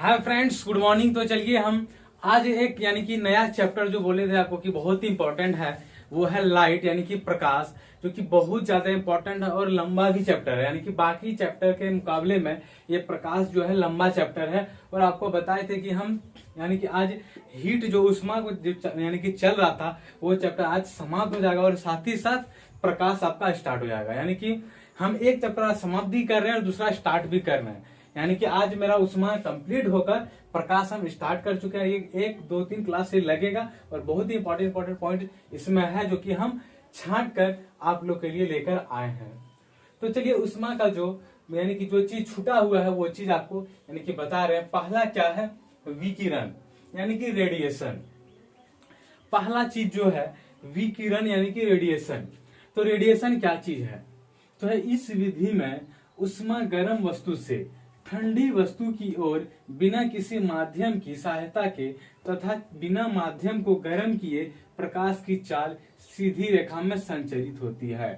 Hi friends, good morning. तो चलिए हम आज एक यानी कि नया चैप्टर जो बोले थे आपको कि बहुत ही इंपॉर्टेंट है, वो है लाइट यानी कि प्रकाश, जो कि बहुत ज्यादा इंपॉर्टेंट है और लंबा भी चैप्टर है। यानी कि बाकी चैप्टर के मुकाबले में ये प्रकाश जो है लंबा चैप्टर है। और आपको बताए थे कि हम यानी कि आज हीट जो उष्मा को यानी कि चल रहा था वो चैप्टर आज समाप्त हो जाएगा और साथ ही साथ प्रकाश आपका स्टार्ट हो जाएगा। यानी कि हम एक चैप्टर आज समाप्त भी कर रहे हैं और दूसरा स्टार्ट भी कर रहे हैं। यानी कि आज मेरा उष्मा कंप्लीट होकर प्रकाश हम स्टार्ट कर चुके हैं। ये 1 2 3 क्लास से लगेगा और बहुत ही इंपॉर्टेंट पॉइंट इसमें है जो कि हम छांट कर आप लोग के लिए लेकर आए हैं। तो चलिए उष्मा का जो यानी कि जो चीज छूटा हुआ है वो चीज आपको यानी कि बता रहे हैं। पहला क्या है? विकिरण यानी कि रेडिएशन। पहला चीज जो है विकिरण यानी कि रेडिएशन। तो रेडिएशन क्या चीज है? तो है इस विधि में उष्मा गर्म वस्तु से ठंडी वस्तु की ओर बिना किसी माध्यम की सहायता के तथा बिना माध्यम को गर्म किए प्रकाश की चाल सीधी रेखा में संचरित होती है।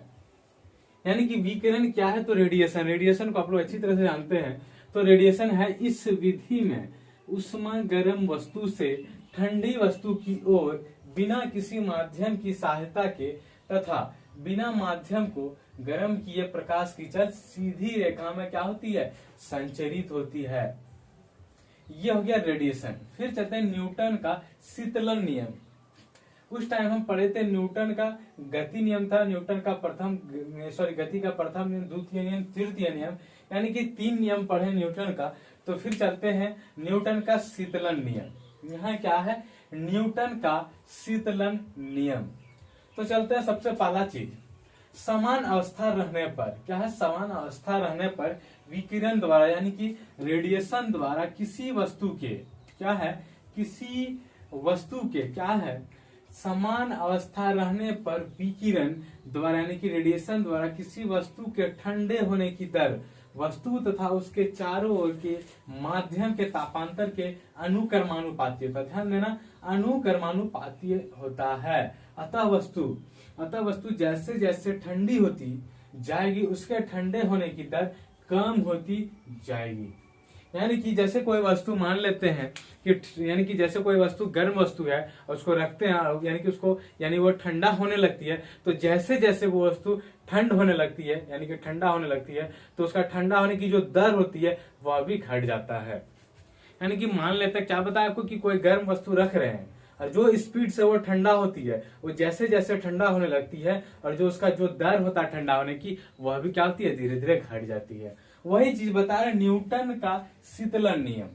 यानी कि विकिरण क्या है? तो रेडिएशन। रेडिएशन को आप लोग अच्छी तरह से जानते हैं। तो रेडिएशन है इस विधि में उष्मा गर्म वस्तु से ठंडी वस्तु की ओर बिना किसी माध्यम की सहायता के तथा बिना माध्यम को गर्म किए प्रकाश की चाल सीधी रेखा में क्या होती है? संचरित होती है। यह हो गया रेडिएशन। फिर चलते हैं न्यूटन का शीतलन नियम। उस टाइम हम पढ़े थे न्यूटन का गति नियम था। न्यूटन का गति का प्रथम नियम, द्वितीय नियम, तृतीय नियम, यानी कि 3 नियम पढ़े न्यूटन का। तो फिर चलते हैं न्यूटन का शीतलन नियम। यहाँ क्या है? न्यूटन का शीतलन नियम। तो चलते हैं सबसे पहला चीज, समान अवस्था रहने पर। क्या है? समान अवस्था रहने पर विकिरण द्वारा यानी कि रेडिएशन द्वारा किसी वस्तु के क्या है? किसी वस्तु के क्या है? समान अवस्था रहने पर विकिरण द्वारा यानी कि रेडिएशन द्वारा किसी वस्तु के ठंडे होने की दर वस्तु तथा उसके चारों ओर के माध्यम के तापांतर के अनुक्रमानुपाती होता है। ध्यान देना, अनुक्रमानुपाती होता है। अतः वस्तु जैसे जैसे ठंडी होती जाएगी उसके ठंडे होने की दर कम होती जाएगी। यानी कि जैसे कोई वस्तु मान लेते हैं कि यानी कि जैसे कोई वस्तु गर्म वस्तु है और उसको रखते हैं यानी कि उसको यानी वो ठंडा होने लगती है। तो जैसे जैसे वो वस्तु ठंड होने लगती है यानी कि ठंडा होने लगती है तो उसका ठंडा होने की जो दर होती है वह भी घट जाता है। यानी कि मान लेते हैं, क्या बताया आपको कि कोई गर्म वस्तु रख रहे हैं और जो स्पीड से वो ठंडा होती है वो जैसे जैसे ठंडा होने लगती है और जो उसका जो दर होता है ठंडा होने की वह भी क्या होती है? धीरे धीरे घट जाती है। वही चीज बता रहे न्यूटन का शीतलन नियम।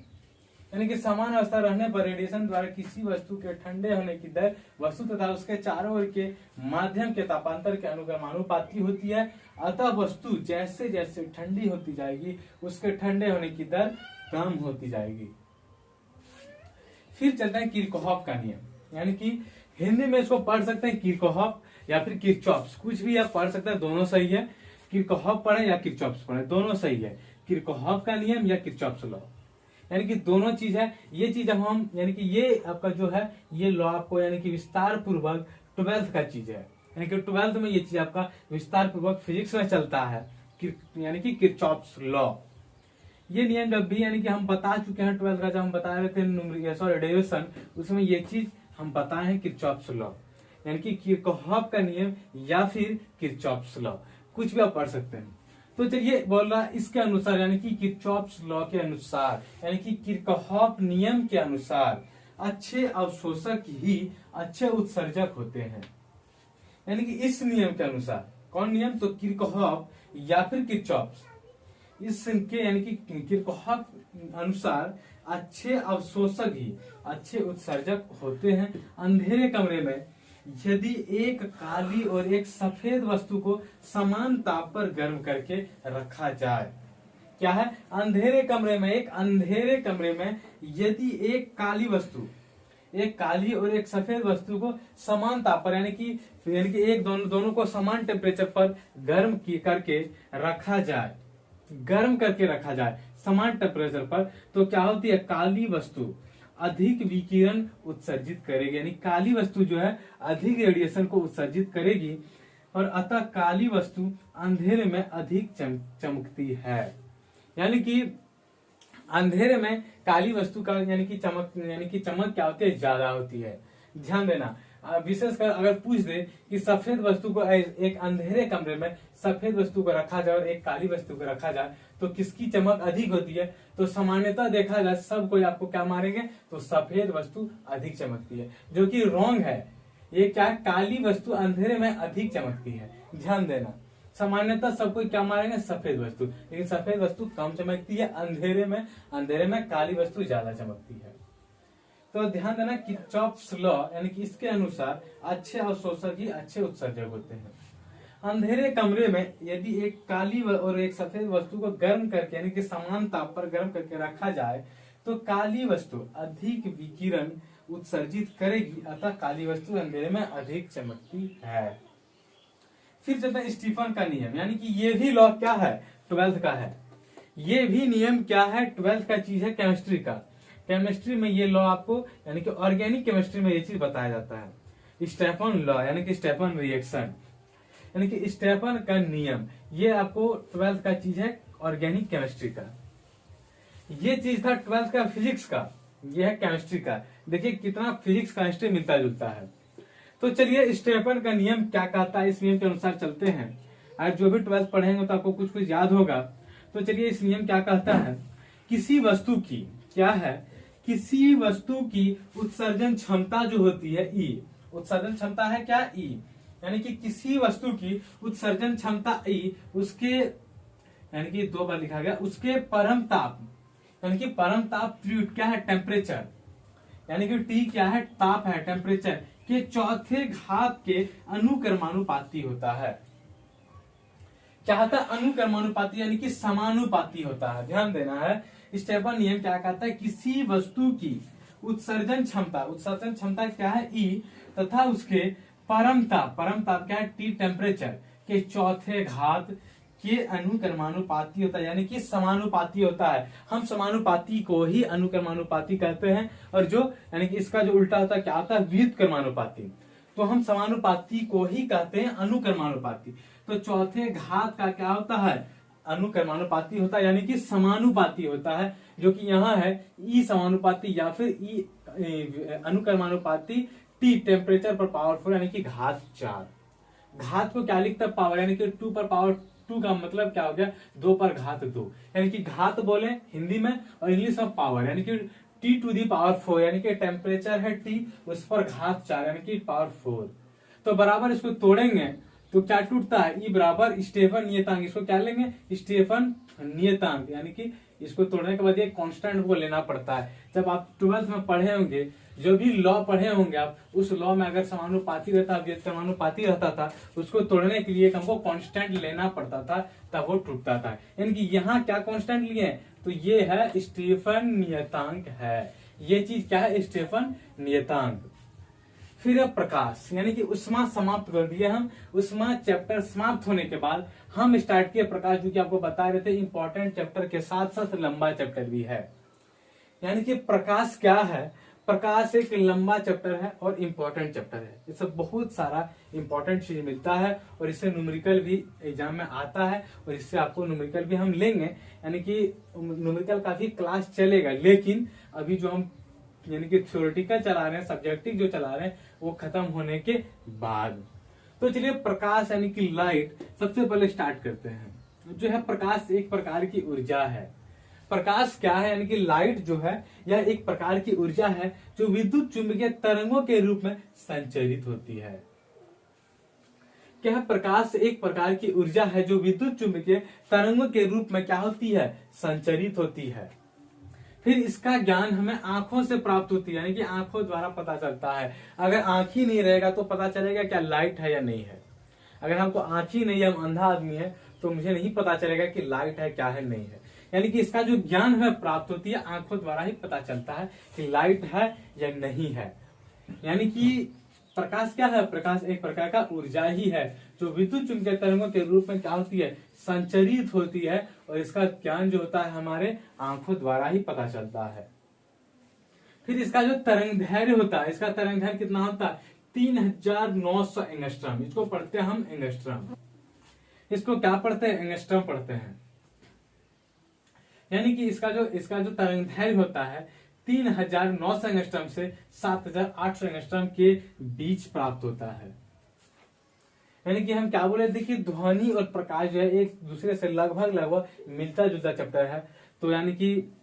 यानी कि समान अवस्था रहने पर रेडिएशन द्वारा किसी वस्तु के ठंडे होने की दर वस्तु तथा उसके चारों ओर के माध्यम के तापांतर के अनुक्रमानुपाती होती है। अतः वस्तु जैसे जैसे ठंडी होती जाएगी उसके ठंडे होने की दर कम होती जाएगी। फिर चलता है किरचॉफ का नियम। यानी कि हिंदी में इसको पढ़ सकते हैं किरचॉफ या फिर किरचॉफ, कुछ भी आप पढ़ सकते हैं, दोनों सही है। किरचॉफ पढ़े या किरचॉफ पढ़े दोनों सही है। किरचॉफ का नियम या किरचॉफ लॉ, यानी कि दोनों चीज है। ये चीज अब हम यानी कि ये आपका जो है ये लॉ आपको यानी कि विस्तार पूर्वक 12th का चीज है। यानी कि 12th में ये चीज आपका विस्तार पूर्वक फिजिक्स में चलता है, यानी कि किरचॉफ लॉ। ये नियम जब भी यानी कि हम बता चुके हैं 12th का, जब हम बता रहे थे डेरिवेशन, उसमें ये चीज हम बताए हैं किरचॉफ लॉ, यानी कि किरचॉफ का नियम या फिर किरचॉफ लॉ, कुछ भी आप पढ़ सकते हैं। तो चलिए बोल रहा इसके अनुसार यानी कि किरचॉफ लॉ के अनुसार यानी कि किरचॉफ नियम के अनुसार अच्छे अवशोषक ही अच्छे उत्सर्जक होते हैं। यानी कि इस नियम के अनुसार, कौन नियम? तो किरचॉफ या फिर किरचॉफ, इसके यानी कि किरचॉफ अनुसार अच्छे अवशोषक ही अच्छे उत्सर्जक होते हैं। अंधेरे कमरे में यदि एक काली और एक सफेद वस्तु को समान ताप पर गर्म करके रखा जाए, क्या है? अंधेरे कमरे में यदि एक काली और एक सफेद वस्तु को समान ताप पर यानी कि एक दोनों को समान टेम्परेचर पर गर्म करके रखा जाए समान टेम्परेचर पर, तो क्या होती है? काली वस्तु अधिक विकिरण उत्सर्जित करेगी। यानी काली वस्तु जो है अधिक रेडिएशन को उत्सर्जित करेगी और अतः काली वस्तु अंधेरे में अधिक चमकती है। यानी कि अंधेरे में काली वस्तु का यानी कि चमक क्या होती है, ज्यादा होती है। ध्यान देना, विशेषकर अगर पूछ दे कि सफेद वस्तु को एक अंधेरे कमरे में सफेद वस्तु को रखा जाए और एक काली वस्तु को रखा जाए तो किसकी चमक अधिक होती है, तो सामान्यतः देखा जाए सब कोई आपको क्या मारेंगे, तो सफेद वस्तु अधिक चमकती है, जो कि रॉन्ग है। ये क्या, काली वस्तु अंधेरे में अधिक चमकती है। ध्यान देना, सामान्यतः सब कोई क्या मारेंगे, सफेद वस्तु, लेकिन सफेद वस्तु कम चमकती है, अंधेरे में काली वस्तु ज्यादा चमकती है। तो ध्यान देना कि किरचॉफ्स लॉ यानी कि इसके अनुसार अच्छे अवशोषक ही अच्छे उत्सर्जक होते हैं। अंधेरे कमरे में यदि एक काली और एक सफेद वस्तु को गर्म करके यानी कि समान ताप पर गर्म करके रखा जाए तो काली वस्तु अधिक विकिरण उत्सर्जित करेगी, अतः काली वस्तु अंधेरे में अधिक चमकती है। फिर चलते हैं स्टीफन का नियम, यानी कि ये भी लॉ क्या है, 12th का है। ये भी नियम क्या है, 12th का चीज है केमिस्ट्री का। केमिस्ट्री में ये लॉ आपको यानी कि ऑर्गेनिक केमिस्ट्री में ये चीज बताया जाता है। स्टेफन लॉ यानी कि स्टेफन रिएक्शन यानी कि स्टेफन का नियम, ये आपको 12th का चीज है ऑर्गेनिक केमिस्ट्री का। ये चीज था 12th का फिजिक्स का, ये है केमिस्ट्री का। देखिए कितना फिजिक्स केमिस्ट्री मिलता जुलता है। तो चलिए स्टेफन का नियम क्या कहता है, इस नियम के अनुसार चलते हैं। आज जो भी 12th पढ़ेंगे तो आपको कुछ कुछ याद होगा। तो चलिए इस नियम क्या कहता है, किसी वस्तु की क्या है, किसी वस्तु की उत्सर्जन क्षमता जो होती है ई, उत्सर्जन क्षमता है क्या, ई, यानी कि किसी वस्तु की उत्सर्जन क्षमता ई उसके यानी कि 2 बार लिखा गया, उसके परम ताप यानी कि परम ताप क्या है, टेम्परेचर, यानी कि टी क्या है, ताप है, टेम्परेचर के चौथे घात के अनुक्रमानुपाती होता है। क्या होता है, अनुक्रमानुपाती यानी कि समानुपाती होता है। ध्यान देना है, स्टेफन नियम क्या कहता है, किसी वस्तु की उत्सर्जन क्षमता क्या है, ई, तथा उसके परम ताप क्या है, टी, टेम्परेचर के चौथे घात के अनुक्रमानुपाती होता है, यानी कि समानुपाती होता है। हम समानुपाती को ही अनुक्रमानुपाती कहते हैं, और जो यानी कि इसका जो उल्टा होता है क्या होता है, व्युत्क्रमानुपाती। तो हम समानुपाती को ही कहते हैं अनुक्रमानुपाती। तो चौथे घात का क्या होता है, अनुक्रमानुपाती होता है, यानी कि समानुपाती होता है, जो कि यहाँ है ई समानुपाती या फिर ई अनुक्रमानुपाती, टी टेम्परेचर पर पावर 4 यानी कि घात 4। घात को क्या लिखता है, पावर, यानी कि 2 पर पावर 2 का मतलब क्या हो गया, 2 पर घात 2, यानी कि घात बोले हिंदी में और इंग्लिश में पावर, यानी कि टी टू दी पावर 4, यानी कि टेम्परेचर है टी, उस पर घात 4 यानी कि पावर 4। तो बराबर इसको तोड़ेंगे तो क्या टूटता है, ई बराबर स्टेफन नियतांक। इसको क्या लेंगे, स्टेफन नियतांक, यानी कि इसको तोड़ने के बाद ये कांस्टेंट को लेना पड़ता है। जब आप 12th में पढ़े होंगे, जो भी लॉ पढ़े होंगे आप, उस लॉ में अगर समानुपाती रहता था, उसको तोड़ने के लिए हमको कांस्टेंट लेना पड़ता था, तब वो टूटता था। यानी कि यहाँ क्या कांस्टेंट लिए, तो ये है स्टेफन नियतांक है। ये चीज क्या है, स्टेफन नियतांक। फिर प्रकाश, यानी कि उष्मा समाप्त कर दिया हम। उष्मा चैप्टर समाप्त होने के बाद हम स्टार्ट किए प्रकाश, जो कि आपको बता रहे थे इंपॉर्टेंट चैप्टर के साथ साथ लंबा चैप्टर भी है। यानी कि प्रकाश क्या है, प्रकाश एक लंबा चैप्टर है और इम्पोर्टेंट चैप्टर है। इससे बहुत सारा इंपॉर्टेंट चीज मिलता है और इससे न्यूमेरिकल भी एग्जाम में आता है, और इससे आपको न्यूमेरिकल भी हम लेंगे। यानी कि न्यूमेरिकल का भी क्लास चलेगा, लेकिन अभी जो हम यानी कि थ्योरेटिकल चला रहे हैं, सब्जेक्टिव जो चला रहे हैं, वो खत्म होने के बाद। तो चलिए प्रकाश यानी कि लाइट सबसे पहले स्टार्ट करते हैं। जो है प्रकाश एक प्रकार की ऊर्जा है। प्रकाश क्या है, यानी कि लाइट जो है यह एक प्रकार की ऊर्जा है जो विद्युत चुंबकीय तरंगों के रूप में संचरित होती है। क्या प्रकाश एक प्रकार की ऊर्जा है जो विद्युत चुंबकीय तरंगों के रूप में क्या होती है, संचरित होती है। फिर इसका ज्ञान हमें आंखों से प्राप्त होती है, यानी कि आंखों द्वारा पता चलता है। अगर आंख ही नहीं रहेगा तो पता चलेगा क्या लाइट है या नहीं है। अगर हमको आंख ही नहीं है, हम अंधा आदमी है, तो मुझे नहीं पता चलेगा कि लाइट है क्या है नहीं है। यानी कि इसका जो ज्ञान हमें प्राप्त होती है, आंखों द्वारा ही पता चलता है कि लाइट है या नहीं है। यानी कि प्रकाश क्या है, प्रकाश एक प्रकार का ऊर्जा ही है जो विद्युत चुंबकीय तरंगों के रूप में क्या होती है, संचरित होती है, और इसका ज्ञान जो होता है हमारे आंखों द्वारा ही पता चलता है। फिर इसका जो तरंग दैर्घ्य होता है, इसका तरंग दैर्घ्य कितना होता है, 3900 एंगस्ट्रॉम। इसको पढ़ते हैं हम एंगस्ट्रॉम। इसको क्या पढ़ते हैं, एंगस्ट्रॉम पढ़ते हैं। यानी कि इसका जो तरंगदैर्घ्य होता है 3900 एंगस्ट्रॉम से 7800 एंगस्ट्रॉम के बीच प्राप्त होता है। यानी कि हम क्या बोले थे कि ध्वनि और प्रकाश जो है एक दूसरे से लगभग मिलता जुलता चैप्टर है। तो यानी कि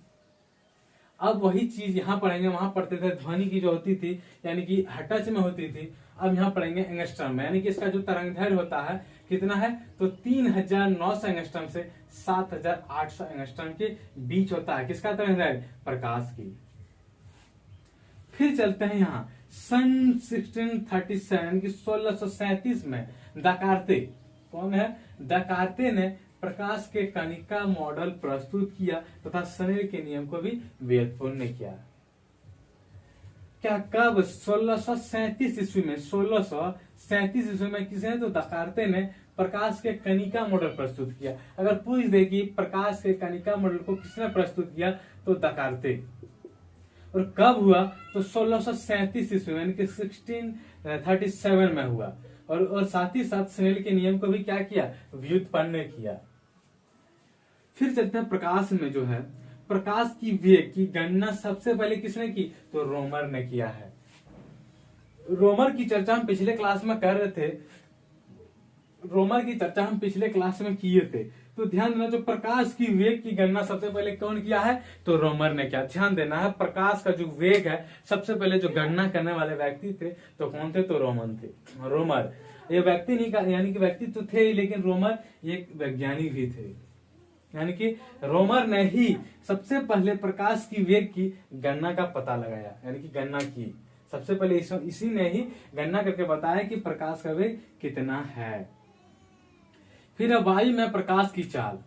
अब वही चीज यहाँ पढ़ेंगे, वहां पढ़ते थे ध्वनि की जो होती थी यानी कि हर्ट्ज में होती थी, अब यहाँ पढ़ेंगे एंगस्ट्रॉम में। यानी कि इसका जो तरंगदैर्घ्य होता है कितना है, तो 3900 एंगस्ट्रॉम से 7800 एंगस्ट्रॉम के बीच होता है। किसका तरंगदैर्घ्य? प्रकाश की। फिर चलते हैं यहाँ सन 1637 यानी कि 1637 में दकार्ते, कौन है? दकार्ते ने प्रकाश के कणिका मॉडल प्रस्तुत किया तथा स्नेल के नियम को भी व्युत्पन्न किया। क्या कब? 1637 ईस्वी में। 1637 ईस्वी में किसने? तो दकार्ते ने प्रकाश के कणिका मॉडल प्रस्तुत किया। अगर पूछ दे कि प्रकाश के कणिका मॉडल को किसने प्रस्तुत किया, तो दकार्ते। और कब हुआ? तो 1637 ईस्वी में यानी कि 1637 में हुआ। और साथ ही साथ स्नेल के नियम को भी क्या किया? व्युत्पन्न किया। फिर चलते हैं प्रकाश में जो है प्रकाश की वेग की गणना सबसे पहले किसने की? तो रोमर ने किया है। रोमर की चर्चा हम पिछले क्लास में कर रहे थे, रोमर की चर्चा हम पिछले क्लास में किए थे। तो ध्यान देना, जो प्रकाश की वेग की गणना सबसे पहले कौन किया है? तो रोमर ने किया। ध्यान देना है, प्रकाश का जो वेग है सबसे पहले जो गणना करने वाले व्यक्ति थे तो कौन थे? तो रोमर। ये व्यक्ति नहीं, यानी कि व्यक्ति तो थे लेकिन रोमर एक वैज्ञानिक भी थे। यानी कि रोमर ने ही सबसे पहले प्रकाश की वेग की गणना का पता लगाया, यानी कि गणना की सबसे पहले इसी ने ही गणना करके बताया कि प्रकाश का वेग कितना है। फिर वायु में प्रकाश की चाल।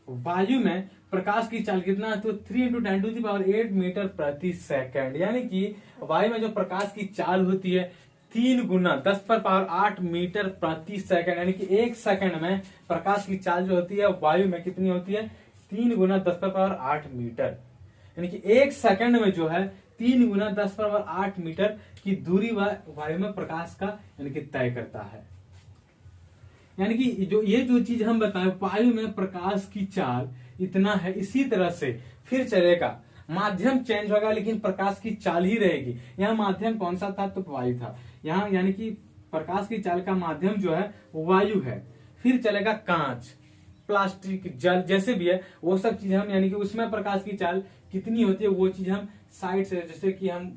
वायु में प्रकाश की चाल कितना है? तो 3 × 10⁸ मीटर प्रति सेकंड। यानी कि वायु में जो प्रकाश की चाल होती है 3 × 10⁸ मीटर प्रति सेकंड। यानी कि 1 सेकंड में प्रकाश की चाल जो होती है वायु में कितनी होती है? 3 × 10⁸ मीटर। यानी कि 1 सेकंड में जो है 3 × 10⁸ मीटर की दूरी वायु में प्रकाश का यानी कि तय करता है। यानी कि जो चीज हम बताएं वायु में प्रकाश की चाल इतना है, इसी तरह से फिर चलेगा। माध्यम चेंज होगा लेकिन प्रकाश की चाल ही रहेगी। यहाँ माध्यम कौन सा था? तो वायु था। यहाँ यानी कि प्रकाश की चाल का माध्यम जो है वायु है। फिर चलेगा कांच, प्लास्टिक, जल, जैसे भी है वो सब चीज हम यानी कि उसमें प्रकाश की चाल कितनी होती है वो चीज हम साइड से, जैसे कि हम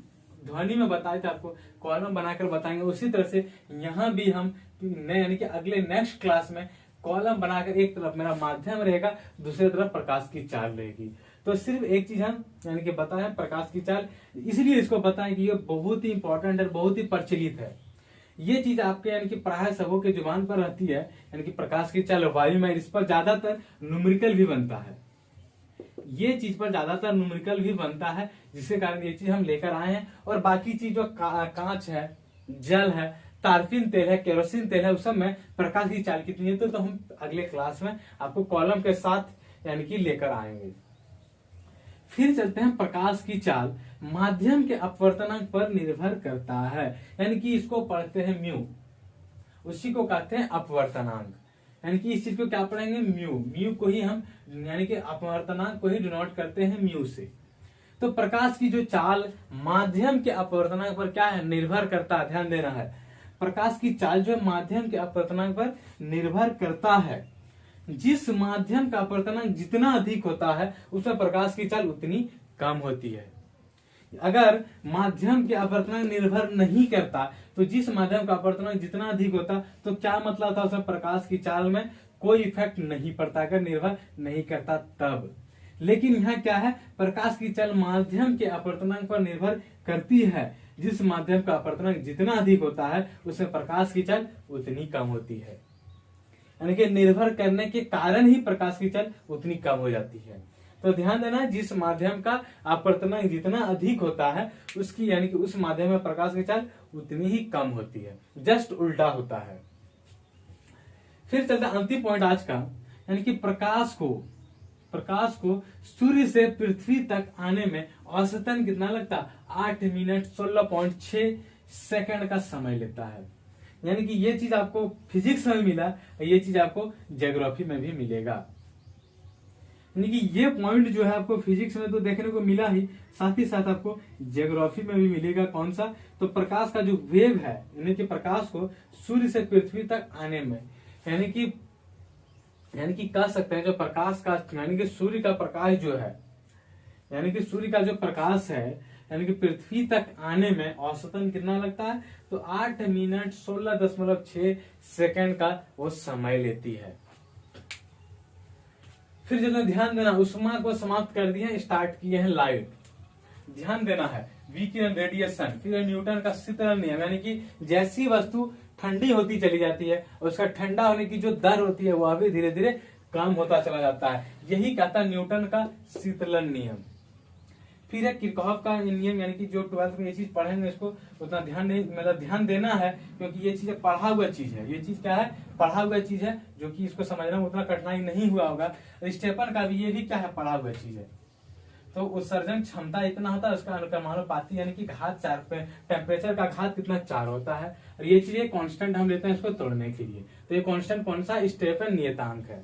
ध्वनि में बताए थे आपको, कॉलम बनाकर बताएंगे। उसी तरह से यहाँ भी हम यानी कि अगले नेक्स्ट क्लास में कॉलम बनाकर एक तरफ मेरा माध्यम रहेगा, दूसरी तरफ प्रकाश की चाल रहेगी। तो सिर्फ एक चीज हम यानी कि बताया प्रकाश की चाल, इसलिए इसको बताएं कि ये बहुत ही इंपॉर्टेंट है, बहुत ही प्रचलित है। ये चीज आपके यानी कि प्राय सबों के जुबान पर रहती है, यानी कि प्रकाश की चाल वायु में। इस पर ज्यादातर न्यूमेरिकल भी बनता है, ये चीज पर ज्यादातर न्यूमेरिकल भी बनता है, जिसके कारण ये चीज हम लेकर आए हैं। और बाकी चीज जो कांच है, जल है, तारफिन तेल है, केरोसिन तेल है, उस सब में प्रकाश की चाल कितनी है तो हम अगले क्लास में आपको कॉलम के साथ यानी कि लेकर आएंगे। फिर चलते हैं प्रकाश की चाल माध्यम के अपवर्तनांक पर निर्भर करता है, यानी कि इसको पढ़ते हैं म्यू, उसी को कहते हैं अपवर्तनांक। यानी कि इस चीज को क्या पढ़ेंगे? म्यू को ही हम यानी कि अपवर्तनांक को ही डिनोट करते हैं म्यू से। तो प्रकाश की जो चाल माध्यम के अपवर्तनांक पर क्या है? निर्भर करता है। ध्यान देना है, प्रकाश की चाल जो माध्यम के अपवर्तनांक पर निर्भर करता है। जिस माध्यम का अपवर्तनांक जितना अधिक होता है उसमें प्रकाश की चाल उतनी कम होती है। अगर माध्यम के अपवर्तनांक निर्भर नहीं करता तो जिस माध्यम का अपवर्तनांक जितना अधिक होता तो क्या मतलब था? उसमें प्रकाश की चाल में कोई इफेक्ट नहीं पड़ता, अगर निर्भर नहीं करता तब। लेकिन यहाँ क्या है? प्रकाश की चाल माध्यम के अपवर्तनांक पर निर्भर करती है। जिस माध्यम का अपवर्तनांक जितना अधिक होता है उसमें प्रकाश की चाल उतनी कम होती है। यानी कि निर्भर करने के कारण ही प्रकाश की चाल उतनी कम हो जाती है। तो ध्यान देना, जिस माध्यम का अपवर्तनांक जितना अधिक होता है उसकी यानी कि उस माध्यम में प्रकाश की चाल उतनी ही कम होती है, जस्ट उल्टा होता है। फिर चलता अंतिम पॉइंट आज का, यानी कि प्रकाश को सूर्य से पृथ्वी तक आने में औसतन कितना लगता? 8 मिनट 16.6 सेकंड का समय लेता है। यानी कि ये चीज आपको फिजिक्स में मिला, ये चीज आपको ज्योग्राफी में भी मिलेगा। यानी कि ये पॉइंट जो है आपको फिजिक्स में तो देखने को मिला ही, साथ ही साथ आपको ज्योग्राफी में भी मिलेगा। कौन सा? तो प्रकाश का जो वेग है, यानी कि प्रकाश को सूर्य से पृथ्वी तक आने में, यानी कि कह सकते हैं जो प्रकाश का, यानी कि सूर्य का प्रकाश जो है, यानी कि सूर्य का जो प्रकाश है, यानी कि पृथ्वी तक आने में औसतन कितना लगता है? तो 8 मिनट 16.6 सेकंड का वो समय लेती है। फिर जितना ध्यान देना, उष्मा को समाप्त कर दिया, स्टार्ट किए हैं लाइट। ध्यान देना है विकिरण, रेडिएशन, फिर न्यूटन का शीतलन नियम, यानी कि जैसी वस्तु ठंडी होती चली जाती है उसका ठंडा होने की जो दर होती है वह भी धीरे धीरे कम होता चला जाता है। यही कहता है न्यूटन का शीतलन नियम। फिर है किरचॉफ का नियम, यानी कि जो 12th में ये चीज पढ़ेंगे इसको उतना ध्यान नहीं, मतलब ध्यान देना है, क्योंकि ये चीज पढ़ा हुआ चीज है। ये चीज क्या है? पढ़ा हुआ चीज है, जो कि इसको समझना में उतना कठिनाई नहीं हुआ होगा। स्टेफन का भी ये भी क्या है? पढ़ा हुआ चीज है। तो उत्सर्जन क्षमता इतना होता है, उसका अनुक्रमानुपाती यानी कि घात 4 पे, टेम्परेचर का घात कितना? 4 होता है। और ये चीज कांस्टेंट हम लेते हैं इसको तोड़ने के लिए। तो ये कांस्टेंट कौन सा? स्टेफन नियतांक है।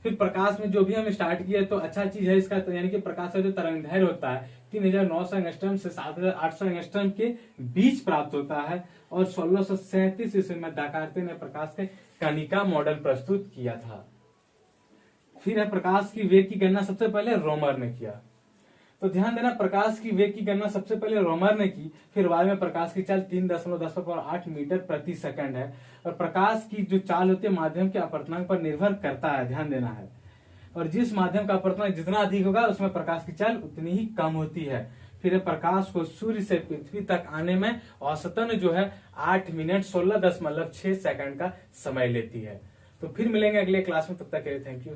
फिर प्रकाश में जो भी हम स्टार्ट किया तो अच्छा चीज है इसका, तो यानी कि प्रकाश का जो तरंगदैर्घ्य होता है 3900 एंगस्ट्रॉम से 7800 एंगस्ट्रॉम के बीच प्राप्त होता है। और 1637 ईस्वी में दाकार्ते ने प्रकाश के कणिका मॉडल प्रस्तुत किया था। फिर है प्रकाश की वेग की गणना सबसे पहले रोमर ने किया। तो ध्यान देना, प्रकाश की वेग की गणना सबसे पहले रोमर ने की, फिर बाद में प्रकाश की चाल 3.10 मीटर प्रति सेकंड है। और प्रकाश की जो चाल होती है माध्यम के अपवर्तनांक पर निर्भर करता है, ध्यान देना है। और जिस माध्यम का अपवर्तनांक जितना अधिक होगा उसमें प्रकाश की चाल उतनी ही कम होती है। फिर प्रकाश को सूर्य से पृथ्वी तक आने में औसतन जो है 8 मिनट 16.6 सेकंड का समय लेती है। तो फिर मिलेंगे अगले क्लास में, तब तक के लिए थैंक यू।